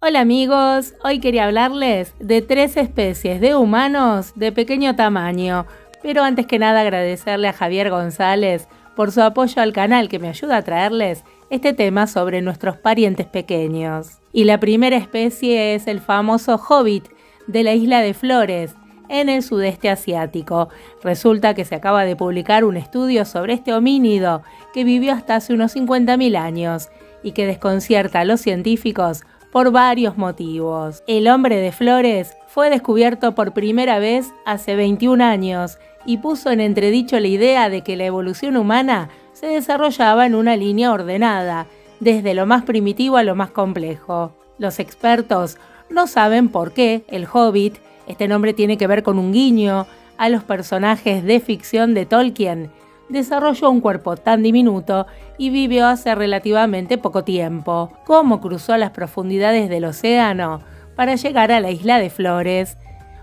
Hola amigos, hoy quería hablarles de 3 especies de humanos de pequeño tamaño, pero antes que nada agradecerle a Javier González por su apoyo al canal que me ayuda a traerles este tema sobre nuestros parientes pequeños. Y la primera especie es el famoso hobbit de la isla de Flores, en el sudeste asiático. Resulta que se acaba de publicar un estudio sobre este homínido que vivió hasta hace unos 50.000 años y que desconcierta a los científicos por varios motivos. El hombre de Flores fue descubierto por primera vez hace 21 años y puso en entredicho la idea de que la evolución humana se desarrollaba en una línea ordenada, desde lo más primitivo a lo más complejo. Los expertos no saben por qué el hobbit, este nombre tiene que ver con un guiño a los personajes de ficción de Tolkien, desarrolló un cuerpo tan diminuto y vivió hace relativamente poco tiempo. ¿Cómo cruzó las profundidades del océano para llegar a la isla de Flores?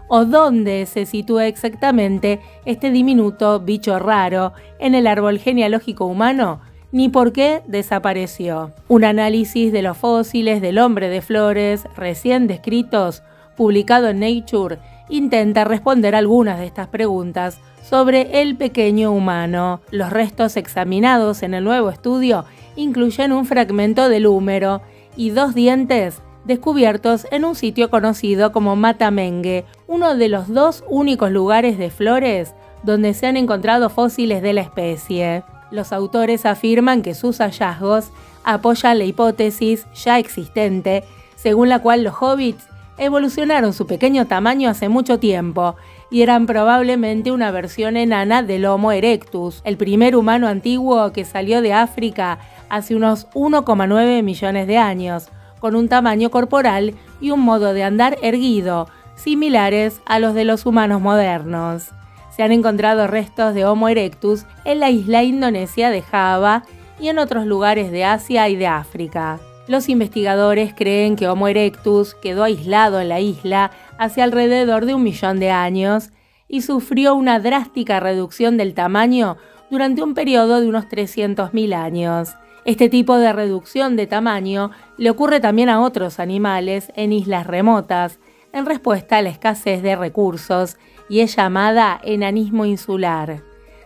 ¿O dónde se sitúa exactamente este diminuto bicho raro en el árbol genealógico humano? Ni por qué desapareció. Un análisis de los fósiles del hombre de Flores recién descritos, publicado en Nature, intenta responder algunas de estas preguntas sobre el pequeño humano. Los restos examinados en el nuevo estudio incluyen un fragmento del húmero y 2 dientes descubiertos en un sitio conocido como Mata Mengue, uno de los 2 únicos lugares de Flores donde se han encontrado fósiles de la especie. Los autores afirman que sus hallazgos apoyan la hipótesis ya existente, según la cual los hobbits evolucionaron su pequeño tamaño hace mucho tiempo y eran probablemente una versión enana del Homo erectus, el primer humano antiguo que salió de África hace unos 1,9 millones de años, con un tamaño corporal y un modo de andar erguido, similares a los de los humanos modernos. Se han encontrado restos de Homo erectus en la isla indonesia de Java y en otros lugares de Asia y de África. Los investigadores creen que Homo erectus quedó aislado en la isla hace alrededor de 1 millón de años y sufrió una drástica reducción del tamaño durante un periodo de unos 300.000 años. Este tipo de reducción de tamaño le ocurre también a otros animales en islas remotas, en respuesta a la escasez de recursos, y es llamada enanismo insular.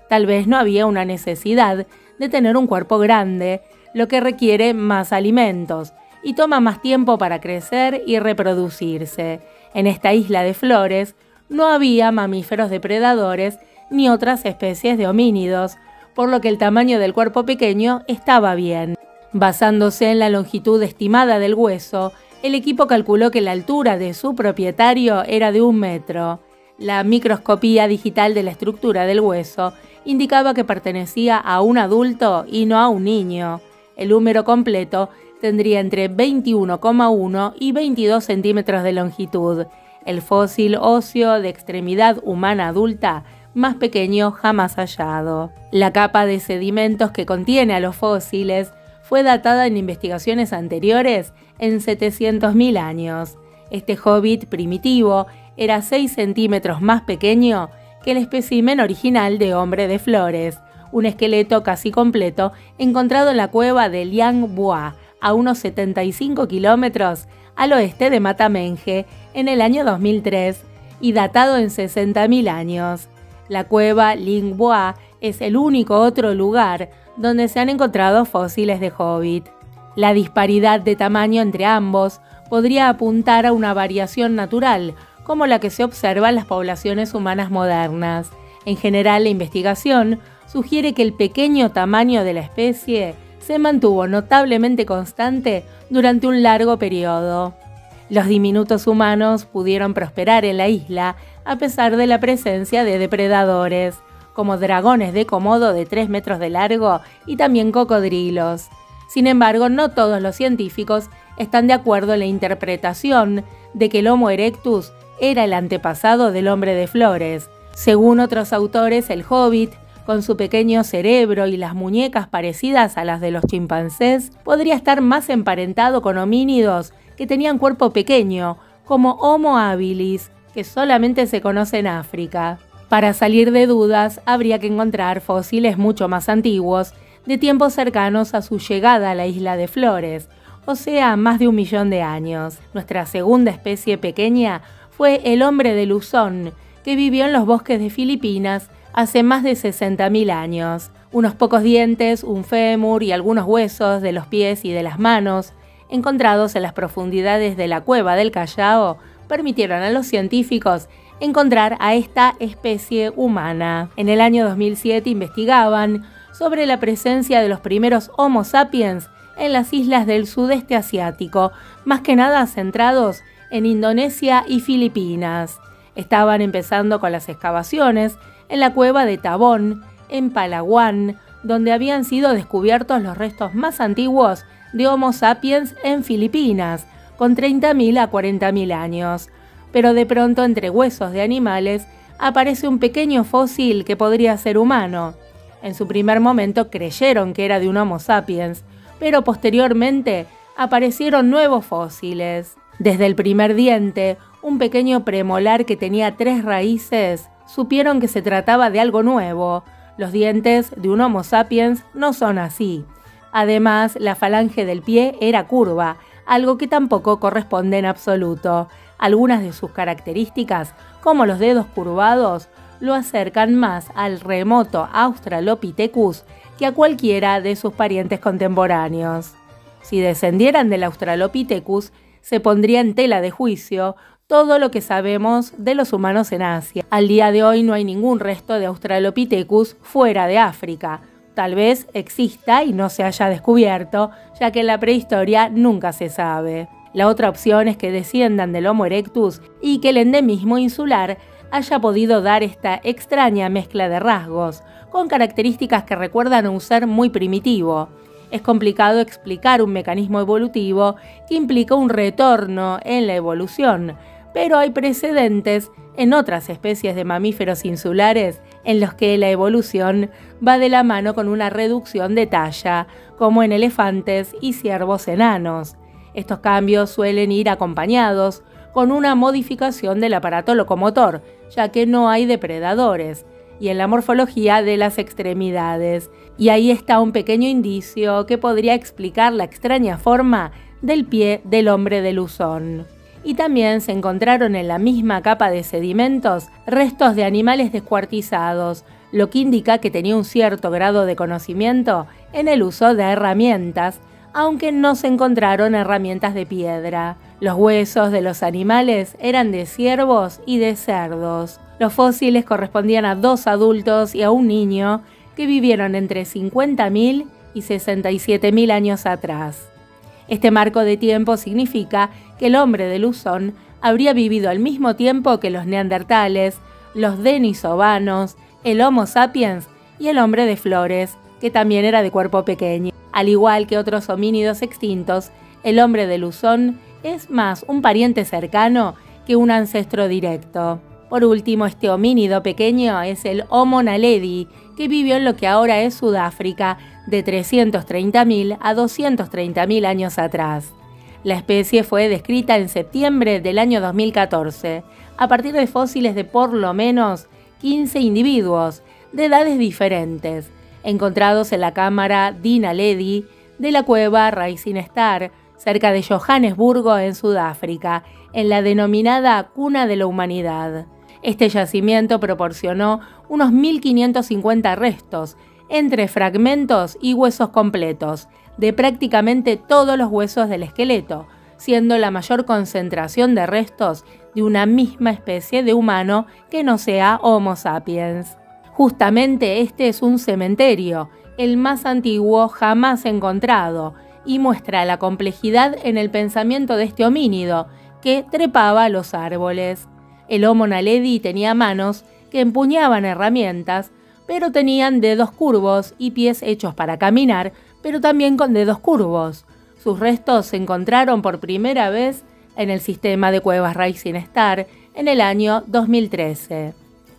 Tal vez no había una necesidad de tener un cuerpo grande, lo que requiere más alimentos y toma más tiempo para crecer y reproducirse. En esta isla de Flores no había mamíferos depredadores ni otras especies de homínidos, por lo que el tamaño del cuerpo pequeño estaba bien. Basándose en la longitud estimada del hueso, el equipo calculó que la altura de su propietario era de 1 metro. La microscopía digital de la estructura del hueso indicaba que pertenecía a un adulto y no a un niño. El húmero completo tendría entre 21,1 y 22 centímetros de longitud, el fósil óseo de extremidad humana adulta más pequeño jamás hallado. La capa de sedimentos que contiene a los fósiles fue datada en investigaciones anteriores en 700.000 años. Este hobbit primitivo era 6 centímetros más pequeño que el espécimen original de hombre de Flores, un esqueleto casi completo encontrado en la cueva de Liang Bua, a unos 75 kilómetros al oeste de Mata Mengue, en el año 2003 y datado en 60.000 años. La cueva Liang Bua es el único otro lugar donde se han encontrado fósiles de hobbit. La disparidad de tamaño entre ambos podría apuntar a una variación natural, como la que se observa en las poblaciones humanas modernas. En general, la investigación sugiere que el pequeño tamaño de la especie se mantuvo notablemente constante durante un largo periodo. Los diminutos humanos pudieron prosperar en la isla a pesar de la presencia de depredadores, como dragones de Komodo de 3 metros de largo y también cocodrilos. Sin embargo, no todos los científicos están de acuerdo en la interpretación de que el Homo erectus era el antepasado del hombre de Flores. Según otros autores, el hobbit, con su pequeño cerebro y las muñecas parecidas a las de los chimpancés, podría estar más emparentado con homínidos que tenían cuerpo pequeño, como Homo habilis, que solamente se conoce en África. Para salir de dudas, habría que encontrar fósiles mucho más antiguos, de tiempos cercanos a su llegada a la isla de Flores, o sea, más de 1 millón de años. Nuestra segunda especie pequeña fue el hombre de Luzón, que vivió en los bosques de Filipinas hace más de 60.000 años. Unos pocos dientes, un fémur y algunos huesos de los pies y de las manos, encontrados en las profundidades de la cueva del Callao, permitieron a los científicos encontrar a esta especie humana. En el año 2007 investigaban sobre la presencia de los primeros Homo sapiens en las islas del sudeste asiático, más que nada centrados en Indonesia y Filipinas. Estaban empezando con las excavaciones en la cueva de Tabón, en Palawan, donde habían sido descubiertos los restos más antiguos de Homo sapiens en Filipinas, con 30.000 a 40.000 años. Pero de pronto, entre huesos de animales, aparece un pequeño fósil que podría ser humano. En su primer momento creyeron que era de un Homo sapiens, pero posteriormente aparecieron nuevos fósiles. Desde el primer diente, un pequeño premolar que tenía 3 raíces, supieron que se trataba de algo nuevo. Los dientes de un Homo sapiens no son así. Además, la falange del pie era curva, algo que tampoco corresponde en absoluto. Algunas de sus características, como los dedos curvados, lo acercan más al remoto Australopithecus que a cualquiera de sus parientes contemporáneos. Si descendieran del Australopithecus, se pondría en tela de juicio todo lo que sabemos de los humanos en Asia. Al día de hoy no hay ningún resto de Australopithecus fuera de África. Tal vez exista y no se haya descubierto, ya que en la prehistoria nunca se sabe. La otra opción es que desciendan del Homo erectus y que el endemismo insular haya podido dar esta extraña mezcla de rasgos, con características que recuerdan a un ser muy primitivo. Es complicado explicar un mecanismo evolutivo que implica un retorno en la evolución, pero hay precedentes en otras especies de mamíferos insulares en los que la evolución va de la mano con una reducción de talla, como en elefantes y ciervos enanos. Estos cambios suelen ir acompañados con una modificación del aparato locomotor, ya que no hay depredadores, y en la morfología de las extremidades. Y ahí está un pequeño indicio que podría explicar la extraña forma del pie del hombre de Luzón. Y también se encontraron en la misma capa de sedimentos restos de animales descuartizados, lo que indica que tenía un cierto grado de conocimiento en el uso de herramientas, aunque no se encontraron herramientas de piedra. Los huesos de los animales eran de ciervos y de cerdos. Los fósiles correspondían a 2 adultos y a un niño que vivieron entre 50.000 y 67.000 años atrás. Este marco de tiempo significa que el hombre de Luzón habría vivido al mismo tiempo que los neandertales, los denisovanos, el Homo sapiens y el hombre de Flores, que también era de cuerpo pequeño. Al igual que otros homínidos extintos, el hombre de Luzón es más un pariente cercano que un ancestro directo. Por último, este homínido pequeño es el Homo naledi, que vivió en lo que ahora es Sudáfrica, de 330.000 a 230.000 años atrás. La especie fue descrita en septiembre del año 2014, a partir de fósiles de por lo menos 15 individuos, de edades diferentes, encontrados en la cámara Dinaledi de la cueva Rising Star, cerca de Johannesburgo, en Sudáfrica, en la denominada Cuna de la Humanidad. Este yacimiento proporcionó unos 1.550 restos, entre fragmentos y huesos completos, de prácticamente todos los huesos del esqueleto, siendo la mayor concentración de restos de una misma especie de humano que no sea Homo sapiens. Justamente este es un cementerio, el más antiguo jamás encontrado, y muestra la complejidad en el pensamiento de este homínido, que trepaba a los árboles. El Homo naledi tenía manos que empuñaban herramientas, pero tenían dedos curvos y pies hechos para caminar, pero también con dedos curvos. Sus restos se encontraron por primera vez en el sistema de cuevas Rising Star en el año 2013.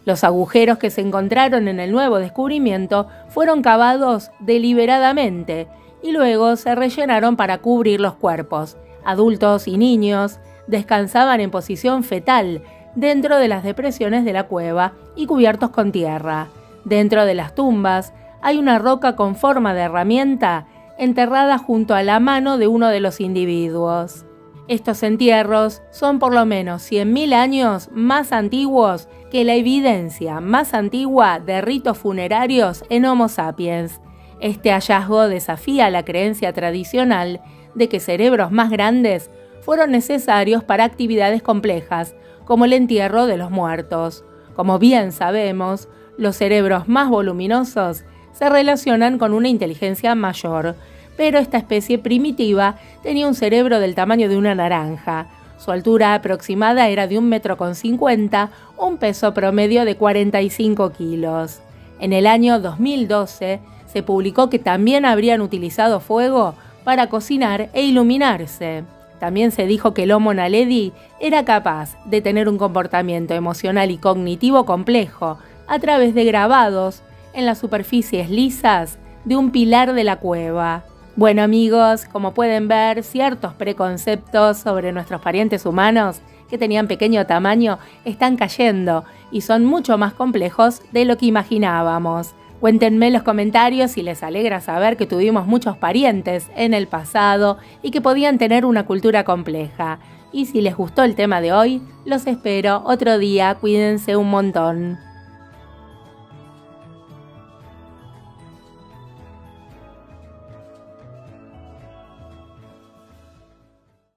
Los agujeros que se encontraron en el nuevo descubrimiento fueron cavados deliberadamente y luego se rellenaron para cubrir los cuerpos. Adultos y niños descansaban en posición fetal dentro de las depresiones de la cueva y cubiertos con tierra. Dentro de las tumbas hay una roca con forma de herramienta enterrada junto a la mano de uno de los individuos. Estos entierros son por lo menos 100.000 años más antiguos que la evidencia más antigua de ritos funerarios en Homo sapiens. Este hallazgo desafía la creencia tradicional de que cerebros más grandes fueron necesarios para actividades complejas, como el entierro de los muertos. Como bien sabemos, los cerebros más voluminosos se relacionan con una inteligencia mayor, pero esta especie primitiva tenía un cerebro del tamaño de una naranja. Su altura aproximada era de 1,50 m, un peso promedio de 45 kilos. En el año 2012 se publicó que también habrían utilizado fuego para cocinar e iluminarse. También se dijo que el Homo naledi era capaz de tener un comportamiento emocional y cognitivo complejo a través de grabados en las superficies lisas de un pilar de la cueva. Bueno amigos, como pueden ver, ciertos preconceptos sobre nuestros parientes humanos que tenían pequeño tamaño están cayendo y son mucho más complejos de lo que imaginábamos. Cuéntenme en los comentarios si les alegra saber que tuvimos muchos parientes en el pasado y que podían tener una cultura compleja. Y si les gustó el tema de hoy, los espero otro día, cuídense un montón.